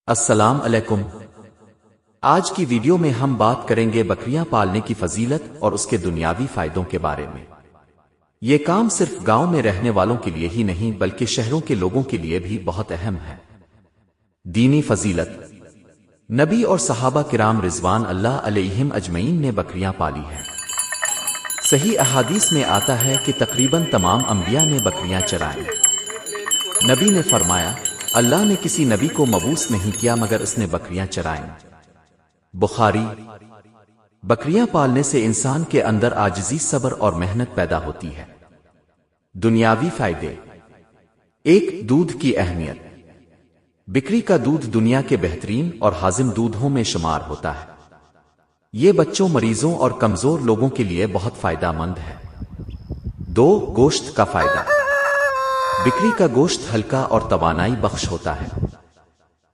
السلام علیکم۔ آج کی ویڈیو میں ہم بات کریں گے بکریاں پالنے کی فضیلت اور اس کے دنیاوی فائدوں کے بارے میں۔ یہ کام صرف گاؤں میں رہنے والوں کے لیے ہی نہیں بلکہ شہروں کے لوگوں کے لیے بھی بہت اہم ہے۔ دینی فضیلت۔ نبی اور صحابہ کرام رضوان اللہ علیہم اجمعین نے بکریاں پالی ہیں۔ صحیح احادیث میں آتا ہے کہ تقریباً تمام انبیاء نے بکریاں چرائیں۔ نبی نے فرمایا، اللہ نے کسی نبی کو مبعوث نہیں کیا مگر اس نے بکریاں چرائیں۔ بخاری۔ بکریاں پالنے سے انسان کے اندر عاجزی، صبر اور محنت پیدا ہوتی ہے۔ دنیاوی فائدے۔ ایک، دودھ کی اہمیت۔ بکری کا دودھ دنیا کے بہترین اور ہاضم دودھوں میں شمار ہوتا ہے۔ یہ بچوں، مریضوں اور کمزور لوگوں کے لیے بہت فائدہ مند ہے۔ دو، گوشت کا فائدہ۔ بکری کا گوشت ہلکا اور توانائی بخش ہوتا ہے۔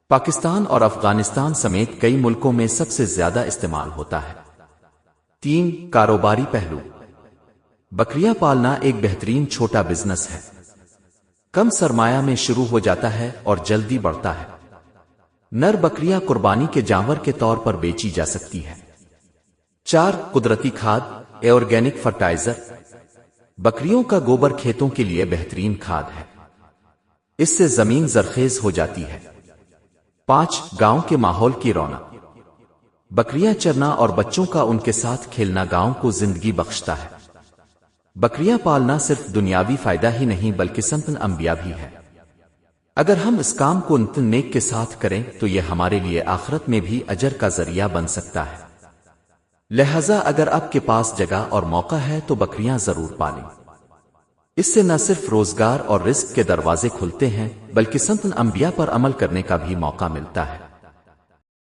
پاکستان اور افغانستان سمیت کئی ملکوں میں سب سے زیادہ استعمال ہوتا ہے۔ تین، کاروباری پہلو۔ بکریاں پالنا ایک بہترین چھوٹا بزنس ہے۔ کم سرمایہ میں شروع ہو جاتا ہے اور جلدی بڑھتا ہے۔ نر بکریاں قربانی کے جانور کے طور پر بیچی جا سکتی ہے۔ چار، قدرتی کھاد، آرگینک فرٹائزر۔ بکریوں کا گوبر کھیتوں کے لیے بہترین کھاد ہے۔ اس سے زمین زرخیز ہو جاتی ہے۔ پانچ، گاؤں کے ماحول کی رونق۔ بکریاں چرنا اور بچوں کا ان کے ساتھ کھیلنا گاؤں کو زندگی بخشتا ہے۔ بکریاں پالنا صرف دنیاوی فائدہ ہی نہیں بلکہ سنت انبیاء بھی ہے۔ اگر ہم اس کام کو نیک کے ساتھ کریں تو یہ ہمارے لیے آخرت میں بھی اجر کا ذریعہ بن سکتا ہے۔ لہذا اگر آپ کے پاس جگہ اور موقع ہے تو بکریاں ضرور پالیں۔ اس سے نہ صرف روزگار اور رزق کے دروازے کھلتے ہیں بلکہ سنت انبیاء پر عمل کرنے کا بھی موقع ملتا ہے۔